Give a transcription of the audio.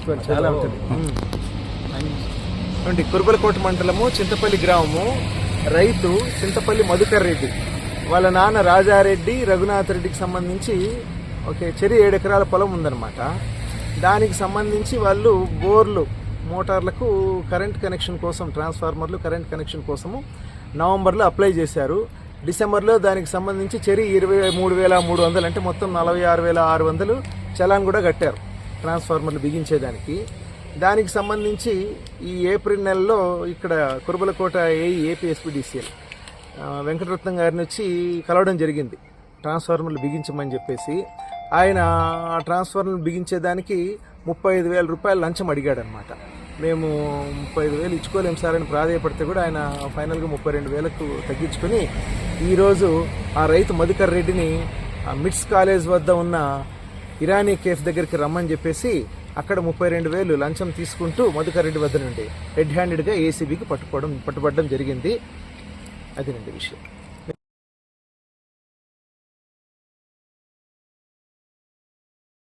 తీసుకోవాలి, చాలా ఉంటుంది. కురుబలకోట మండలము చింతపల్లి గ్రామము, రైతు చింతపల్లి మధుకర్ రెడ్డి, వాళ్ళ నాన్న రాజారెడ్డి రఘునాథ్ రెడ్డికి సంబంధించి చెరి 7 ఎకరాల పొలం ఉందన్నమాట. దానికి సంబంధించి వాళ్ళు బోర్లు మోటార్లకు కరెంట్ కనెక్షన్ కోసం, ట్రాన్స్ఫార్మర్లు కరెంట్ కనెక్షన్ కోసము నవంబర్లో అప్లై చేశారు. డిసెంబర్లో దానికి సంబంధించి చెరి 23,300 అంటే మొత్తం 46,600 చలాన్ కూడా కట్టారు ట్రాన్స్ఫార్మర్లు బిగించేదానికి. దానికి సంబంధించి ఈ ఏప్రిల్ నెలలో ఇక్కడ కురుబలకోట ఏపీఎస్పీడీసీఎల్ వెంకటరత్నం గారిని వచ్చి కలవడం జరిగింది, ట్రాన్స్ఫార్మర్లు బిగించమని చెప్పేసి. ఆయన ఆ ట్రాన్స్ఫార్మర్లు బిగించేదానికి 35,000 రూపాయలు లంచం అడిగాడనమాట. మేము 35,000 ఇచ్చుకోలేము సార్ అని ప్రాధాయపడితే కూడా ఆయన ఫైనల్గా 32,000కు తగ్గించుకొని ఈరోజు ఆ రైతు మధుకర్ రెడ్డిని మిట్స్ కాలేజ్ వద్ద ఉన్న ఇరానీ కేఫ్ దగ్గరికి రమ్మని చెప్పేసి అక్కడ 32,000 లంచం తీసుకుంటూ మధుకర్ రెడ్డి వద్ద నుండి రెడ్ హ్యాండెడ్గా ఏసీబీకి పట్టుబడడం జరిగింది. అదేనండి విషయం.